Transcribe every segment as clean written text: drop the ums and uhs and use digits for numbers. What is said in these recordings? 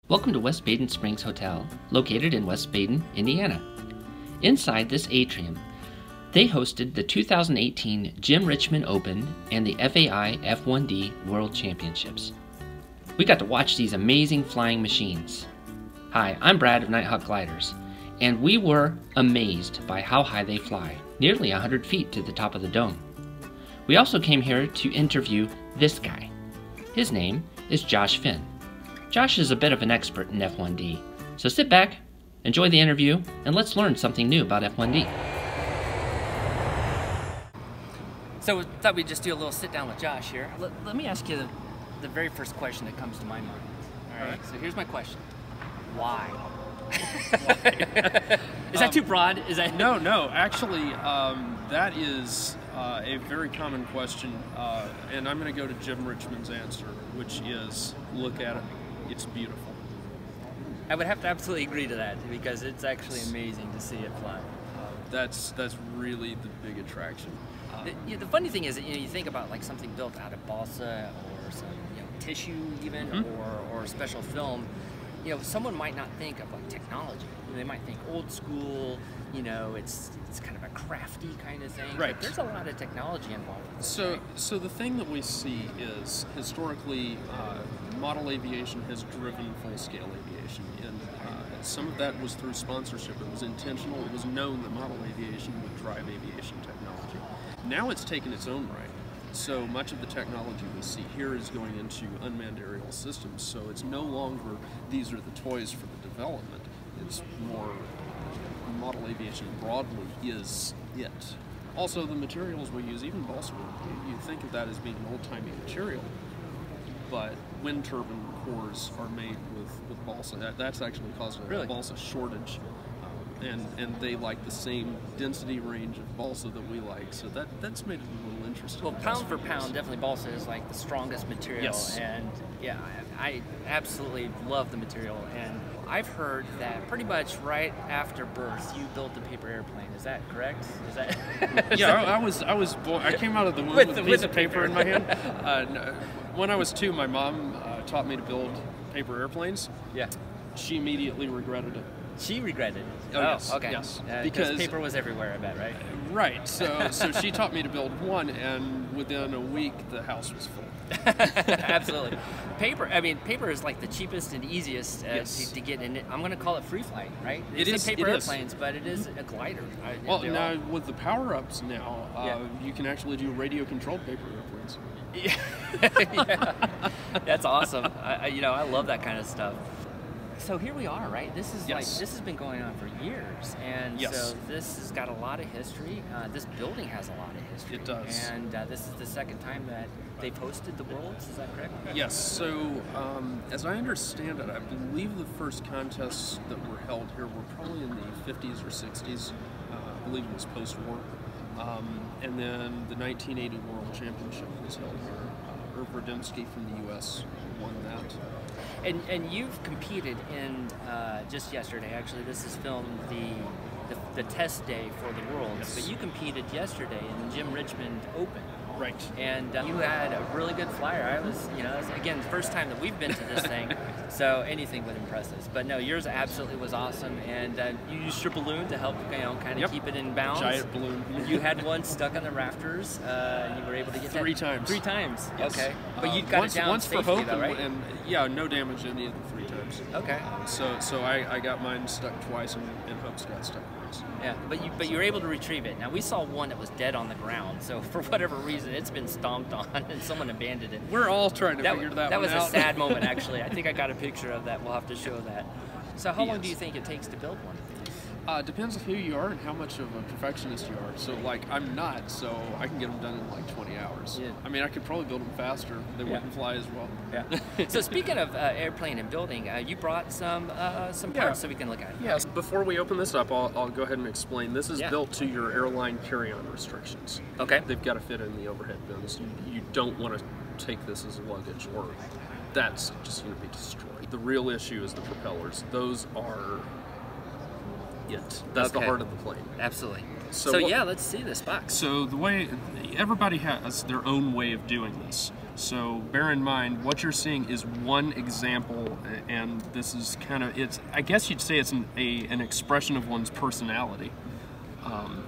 Welcome to West Baden Springs Hotel, located in West Baden, Indiana. Inside this atrium, they hosted the 2018 Jim Richmond Open and the FAI F1D World Championships. We got to watch these amazing flying machines. Hi, I'm Brad of Nighthawk Gliders, and we were amazed by how high they fly, nearly 100 feet to the top of the dome. We also came here to interview this guy. His name is Josh Finn. Josh is a bit of an expert in F1D, so sit back, enjoy the interview, and let's learn something new about F1D. So we thought we'd just do a little sit down with Josh here. Let me ask you the very first question that comes to my mind. All right, so here's my question. Why? Is that too broad? Is that No. Actually, that is a very common question, and I'm going to go to Jim Richmond's answer, which is, look at it. It's beautiful. I would have to absolutely agree to that because it's actually amazing to see it fly. That's really the big attraction. The funny thing is, you think about like something built out of balsa or some tissue even, or special film. Someone might not think of like technology. They might think old school. It's kind of a crafty kind of thing. Right. But there's a lot of technology involved. So the thing that we see is historically, model aviation has driven full-scale aviation, and some of that was through sponsorship. It was intentional. It was known that model aviation would drive aviation technology. Now it's taken its own right. So much of the technology we see here is going into unmanned aerial systems. So it's no longer these are the toys for the development. It's more model aviation broadly is it. Also, the materials we use, even balsa wood, you think of that as being an old-timey material, but wind turbine cores are made with balsa. That's actually caused a balsa shortage, and they like the same density range of balsa that we like, so that's made it a little interesting. Well, pound for pound, definitely balsa is like the strongest material. Yes. And yeah, I absolutely love the material, and I've heard that pretty much right after birth you built a paper airplane. Is that correct? Is that? Yeah, I was born. I came out of the womb with a piece of paper in my hand. When I was 2, my mom taught me to build paper airplanes. Yeah. She immediately regretted it. She regretted it. Oh, yes. Okay. Yes. Because paper was everywhere, I bet, right? Right. So she taught me to build one, and within a week the house was full. Absolutely. Paper is like the cheapest and easiest to get in. I'm going to call it free flight, right? It's paper airplanes, but it is a glider. Well, now with the power-ups now, you can actually do radio-controlled paper airplanes. Yeah. That's awesome. I love that kind of stuff. So here we are, right? This is this has been going on for years, and so this has got a lot of history. This building has a lot of history. It does. And this is the second time that they've hosted the Worlds. Is that correct? Yes. So as I understand it, I believe the first contests that were held here were probably in the 50s or 60s. I believe it was post-war. And then the 1980 World Championship was held here. Irv Radimski from the U.S. won that. And you've competed in just yesterday. Actually, this is filmed the test day for the Worlds. But you competed yesterday in the Jim Richmond Open. Right. And you had a really good flyer. I was, again, the first time that we've been to this thing, so anything would impress us. But no, yours absolutely was awesome. And you used your balloon to help, kind of keep it in bounds. Giant balloon. You had one stuck on the rafters. You were able to get 3 times. 3 times. Yes. Okay. But you got it down once safely, for hope, though, right? and no damage in any of the 3 times. Okay. So I got mine stuck twice, and Hope's got stuck once. Yeah, but you were able to retrieve it. Now we saw one that was dead on the ground. So for whatever reason, it's been stomped on and someone abandoned it. We're all trying to figure that one out. That was a sad moment, actually. I think I got a picture of that. We'll have to show that. So how long do you think it takes to build one? Depends on who you are and how much of a perfectionist you are. So, I'm not, so I can get them done in like 20 hours. Yeah. I could probably build them faster. They wouldn't fly as well. Yeah. So speaking of airplane and building, you brought some parts so we can look at it. Yes. Before we open this up, I'll go ahead and explain. This is built to your airline carry-on restrictions. Okay. They've got to fit in the overhead bins. You don't want to take this as luggage, or that's just going to be destroyed. The real issue is the propellers. Those are That's the heart of the plane. Absolutely. So yeah, let's see this box. So the way everybody has their own way of doing this. So bear in mind, what you're seeing is one example, and this is kind of, I guess you'd say it's an expression of one's personality.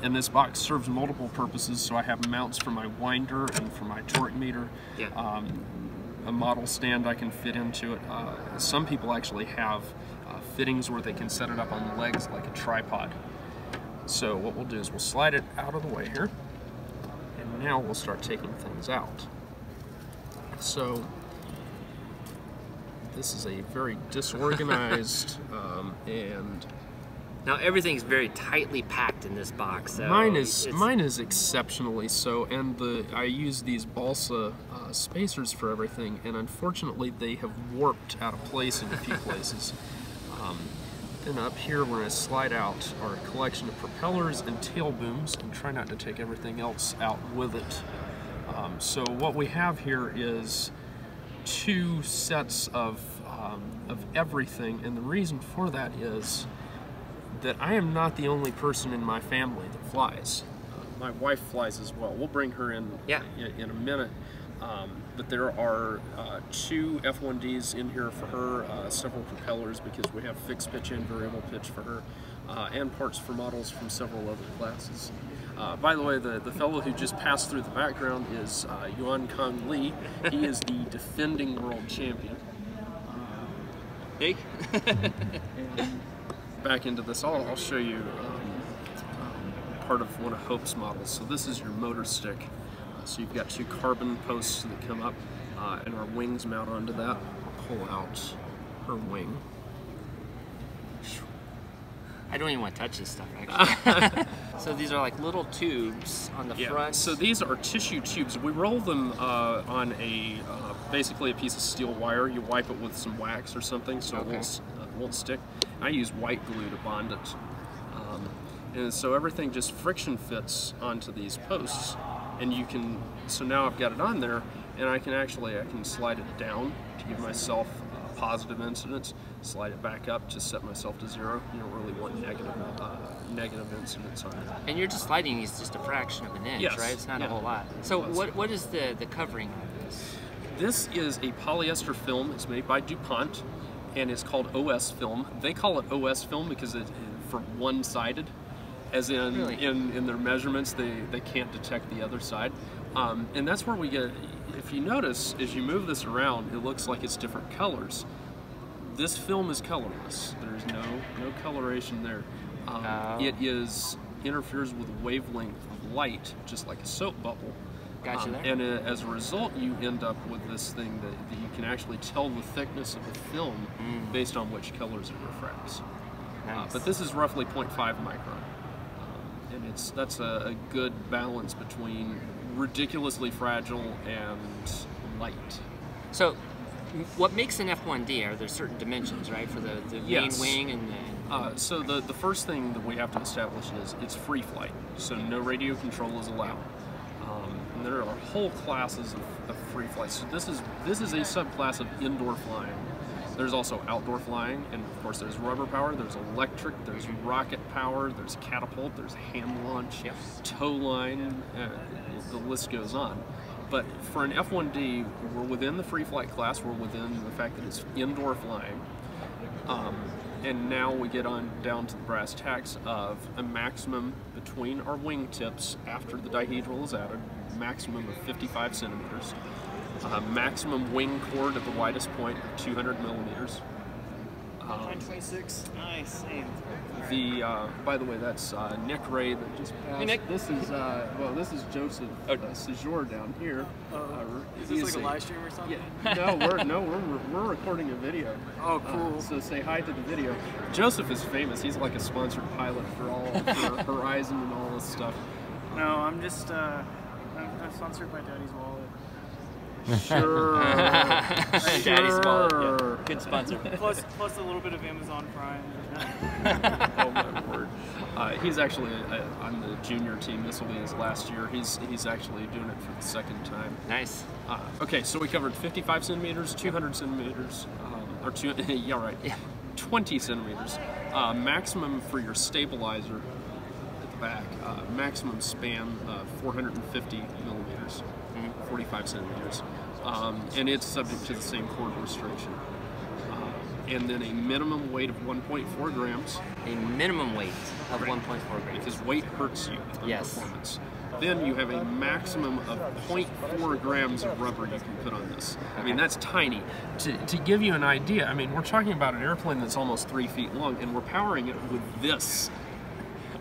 And this box serves multiple purposes, so I have mounts for my winder and for my torque meter. Yeah. A model stand I can fit into it. Some people actually have fittings where they can set it up on legs like a tripod. So what we'll do is we'll slide it out of the way here, and now we'll start taking things out. So this is a very disorganized and now everything's very tightly packed in this box. So mine is exceptionally so, and I use these balsa spacers for everything, and unfortunately they have warped out of place in a few places. Then up here we're going to slide out our collection of propellers and tail booms and try not to take everything else out with it. So what we have here is 2 sets of everything, and the reason for that is that I am not the only person in my family that flies. My wife flies as well. We'll bring her in in a minute. But there are 2 F1Ds in here for her, several propellers because we have fixed pitch and variable pitch for her, and parts for models from several other classes. By the way, the fellow who just passed through the background is Yuan Kang Lee. He is the defending world champion. Hey. And back into this, I'll show you part of one of Hope's models. So this is your motor stick. So you've got 2 carbon posts that come up, and our wings mount onto that. I'll pull out her wing. I don't even want to touch this stuff, actually. So these are like little tubes on the front? So these are tissue tubes. We roll them on basically a piece of steel wire. You wipe it with some wax or something so it won't stick. I use white glue to bond it. And so everything just friction fits onto these posts. And you can, so now I've got it on there, and I can slide it down to give myself positive incidence, slide it back up to set myself to 0. You don't really want negative incidence on it. And you're just sliding these just a fraction of an inch, right? It's not a whole lot. So what is the covering on this? This is a polyester film. It's made by DuPont, and it's called OS film. They call it OS film because it's for one-sided. As in, really? in their measurements, they can't detect the other side. And that's where we get, if you notice, as you move this around, it looks like it's different colors. This film is colorless. There's no coloration there. It interferes with the wavelength of light, just like a soap bubble. Gotcha there. And as a result, you end up with this thing that you can actually tell the thickness of the film based on which colors it refracts. Nice. But this is roughly 0.5 micron. And that's a good balance between ridiculously fragile and light. So, what makes an F1D? Are there certain dimensions, right, for the main wing and the... So the first thing that we have to establish is it's free flight, so no radio control is allowed. And there are whole classes of free flight. So this is a subclass of indoor flying. There's also outdoor flying, and of course there's rubber power, there's electric, there's rocket power, there's catapult, there's hand launch, tow line, the list goes on. But for an F1D, we're within the free flight class, we're within the fact that it's indoor flying. And now we get on down to the brass tacks of a maximum between our wing tips after the dihedral is added, maximum of 55 centimeters. Maximum wing chord at the widest point of 200 millimeters. 26. Nice. By the way, that's Nick Ray that just passed. Hey, Nick. This is Joseph Szczur down here. Is this like a live stream or something? Yeah, we're recording a video. Oh, cool. So say hi to the video. Joseph is famous. He's like a sponsored pilot for Horizon and all this stuff. No, I'm just I'm sponsored by Daddy's Wallet. Sure. Daddy's Wallet. Yeah. Good sponsor. Plus a little bit of Amazon Prime. Oh my word. He's actually on the junior team. This will be his last year. He's actually doing it for the second time. Nice. Okay, so we covered 55 centimeters, 200 centimeters, 20 centimeters. Maximum for your stabilizer at the back. Maximum span 450 millimeters, 45 centimeters. and it's subject to the same chord restriction. And then a minimum weight of 1.4 grams. A minimum weight of 1.4 grams. Because weight hurts you in Yes. performance. Then you have a maximum of 0.4 grams of rubber you can put on this. I mean, that's tiny. To give you an idea, I mean, we're talking about an airplane that's almost 3 feet long, and we're powering it with this.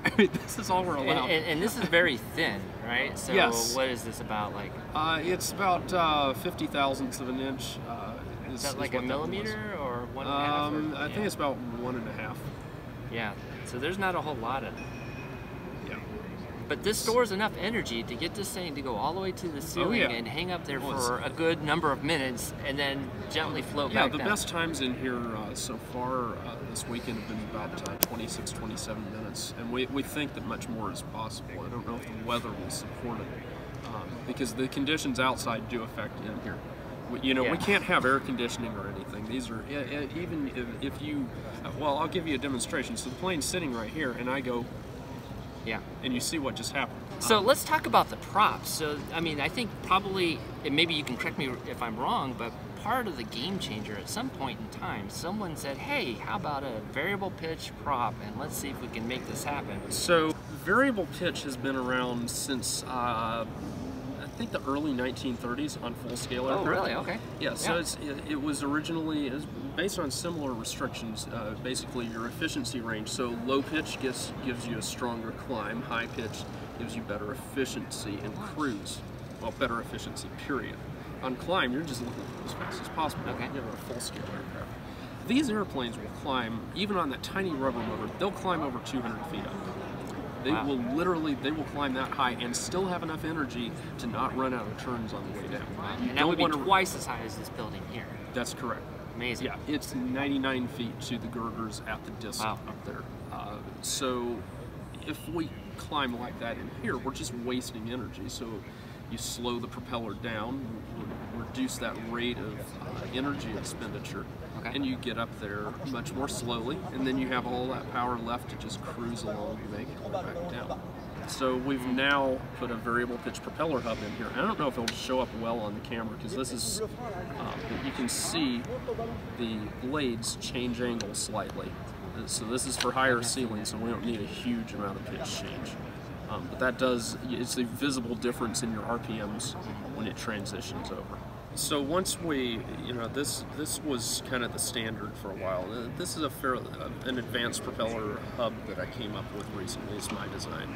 I mean, this is all we're allowed. And this is very thin, right? So Yes. what is this about, like? It's about 50 thousandths of an inch. Is that like a millimeter or 1.5? I think it's about 1.5. Yeah. So there's not a whole lot of. Yeah. But this stores enough energy to get this thing to go all the way to the ceiling yeah. and hang up there Well, for a good number of minutes and then gently float back Yeah, the down. best times in here so far this weekend have been about 26, 27 minutes. And we think that much more is possible. I don't know if the weather will support it because the conditions outside do affect in here. You know, Yeah. we can't have air conditioning or anything. These are, even if you, well, I'll give you a demonstration. So the plane's sitting right here, and I go, Yeah. and you see what just happened. So let's talk about the props. So, I mean, I think probably, and maybe you can correct me if I'm wrong, but part of the game changer at some point in time, someone said, hey, how about a variable pitch prop, and let's see if we can make this happen. So variable pitch has been around since I think the early 1930s on full-scale aircraft. Oh, really? Okay. Yeah, so it was originally based on similar restrictions, basically your efficiency range. So low pitch gives you a stronger climb, high pitch gives you better efficiency in cruise. Well, better efficiency, period. On climb, you're just looking as fast as possible. Okay. You have a full-scale aircraft. These airplanes will climb, even on that tiny rubber motor, they'll climb over 200 feet up. They Wow. will literally, they will climb that high and still have enough energy to not run out of turns on the way down. You And that would be don't wanna- twice as high as this building here. That's correct. Amazing. Yeah, it's 99 feet to the girders at the disc Wow. up there. So if we climb like that in here, we're just wasting energy. So you slow the propeller down, reduce that rate of energy expenditure, Okay. and you get up there much more slowly, and then you have all that power left to just cruise along and make it back down. So we've now put a variable pitch propeller hub in here. I don't know if it'll show up well on the camera because this is, but you can see the blades change angle slightly. So this is for higher ceilings, so we don't need a huge amount of pitch change. But that does, it's a visible difference in your RPMs when it transitions over. So once we, you know, this was kind of the standard for a while. This is an advanced propeller hub that I came up with recently. It's my design,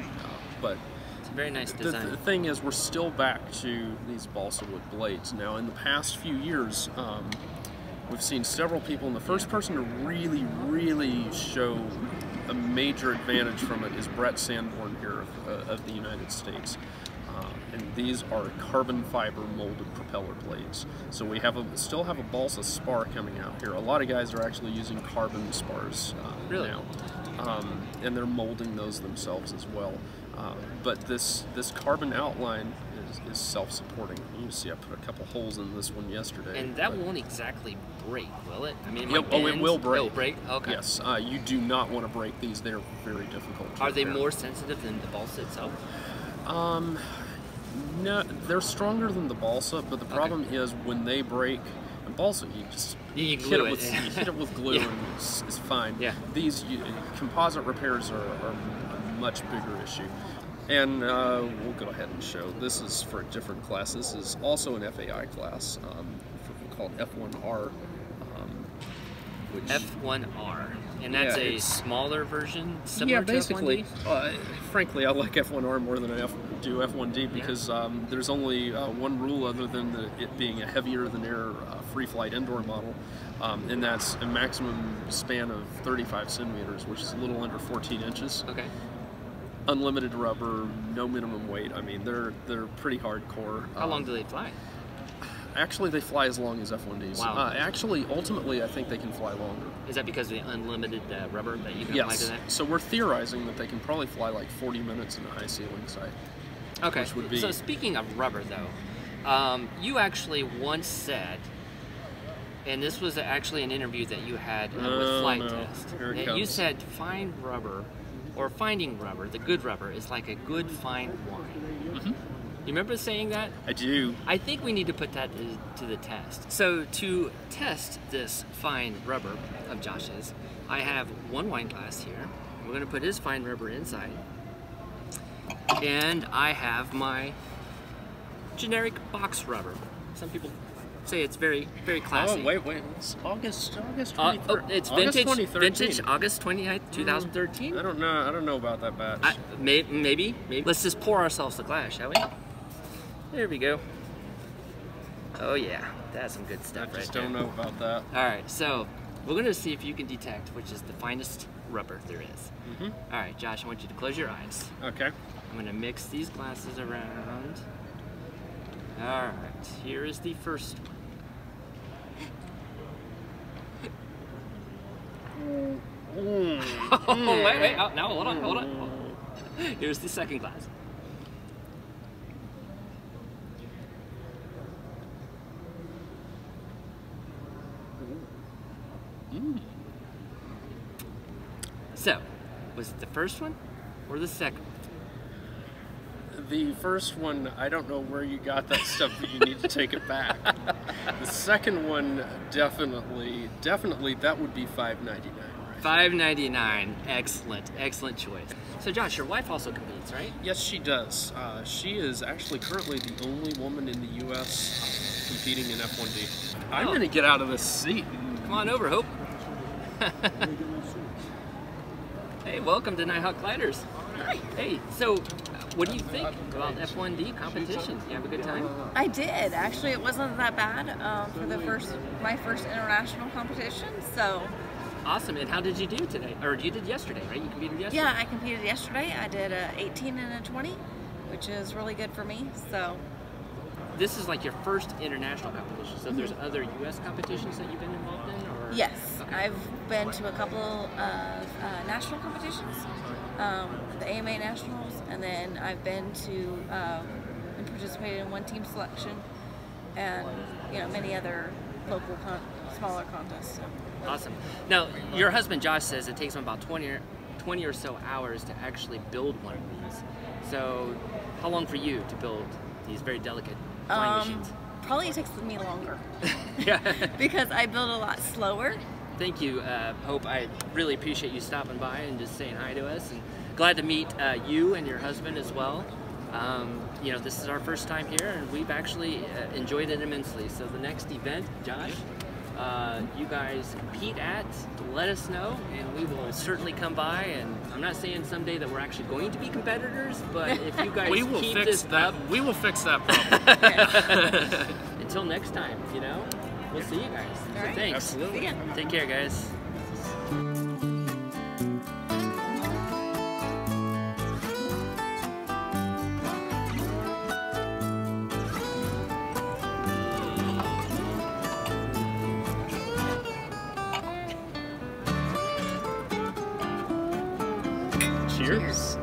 but It's a very nice design. the thing is, we're still back to these balsa wood blades. Now, in the past few years, we've seen several people, and the first person to really show a major advantage from it is Brett Sanborn here of the United States. And these are carbon fiber molded propeller blades. So we still have a balsa spar coming out here. A lot of guys are actually using carbon spars Really? now. And they're molding those themselves as well. But this carbon outline is self-supporting. You see I put a couple holes in this one yesterday. And that won't exactly break, will it? I mean, Yep, it it will break. It'll break? Okay. Yes, you do not want to break these. They're very difficult to Are they repair. more sensitive than the balsa itself? No, they're stronger than the balsa, but the problem is when they break, and balsa, you just You hit glue it with, it. you hit it with glue Yeah. and it's fine. Yeah. These composite repairs are a much bigger issue. And we'll go ahead and show. This is for a different class. This is also an FAI class called F1R. Which, F1R. And that's Yeah, a it's- smaller version, similar yeah, basically. to F1D? Frankly, I like F1R more than I do F1D because there's only one rule other than it being a heavier than air free flight indoor model, and that's a maximum span of 35 centimeters, which is a little under 14 inches. Okay. Unlimited rubber, no minimum weight. I mean, they're pretty hardcore. How long do they fly? Actually, they fly as long as F1Ds. Wow. Actually, ultimately, I think they can fly longer. Is that because of the unlimited rubber that you can apply to Yes. that? So we're theorizing that they can probably fly like 40 minutes in a high ceiling site. Okay. Which would be- So speaking of rubber, though, you actually once said, and this was actually an interview that you had with Flight no. Test, Here it and you comes. said find rubber, or finding rubber, the good rubber, is like a good fine wine. You remember saying that? I do. I think we need to put that to the test. So to test this fine rubber of Josh's, I have one wine glass here. We're gonna put his fine rubber inside. And I have my generic box rubber. Some people say it's very, very classy. Oh, wait. It's August 23rd. It's August vintage, 2013. vintage August 29th, 2013. I don't know about that batch. Maybe. Let's just pour ourselves a glass, shall we? There we go. Oh yeah, that's some good stuff I just right don't there. know about that. All right, so we're gonna see if you can detect which is the finest rubber there is. All right, Josh, I want you to close your eyes. Okay. I'm gonna mix these glasses around. All right, here is the first one. Oh, wait. Oh, no, hold on. Here's the second glass. So, was it the first one or the second? The first one, I don't know where you got that stuff, but you need to take it back. The second one, definitely, that would be $5.99. Right? $5.99. Excellent choice. So Josh, your wife also competes, right? Yes, she does. She is actually currently the only woman in the U.S. Competing in F1D. I'm going to get out of this seat. Come on over, Hope. Hey, welcome to Nighthawk Gliders. Hi. Hey, so what do you think about F1D competition? You have a good time? I did. Actually, it wasn't that bad for my first international competition. So. Awesome. And how did you do today? Or you did yesterday, right? You competed yesterday? Yeah, I competed yesterday. I did a 18 and a 20, which is really good for me. So. This is like your first international competition. So there's other U.S. competitions that you've been involved in? Or? Yes, okay. I've been to a couple of national competitions, the AMA Nationals, and then I've been to and participated in one team selection, and many other local smaller contests. So. Awesome. Now, your husband Josh says it takes him about 20 or so hours to actually build one of these. So, how long for you to build these very delicate flying machines? Probably it takes me longer. Yeah. Because I build a lot slower. Thank you, Hope. I really appreciate you stopping by and just saying hi to us, and glad to meet you and your husband as well. This is our first time here, and we've actually enjoyed it immensely. So the next event, Josh, you guys compete at, let us know, and we will certainly come by. And I'm not saying someday that we're actually going to be competitors, but if you guys keep this up, we will fix that problem. Until next time, we'll see you guys. All So right. thanks. Absolutely. See ya. Take care, guys. Cheers.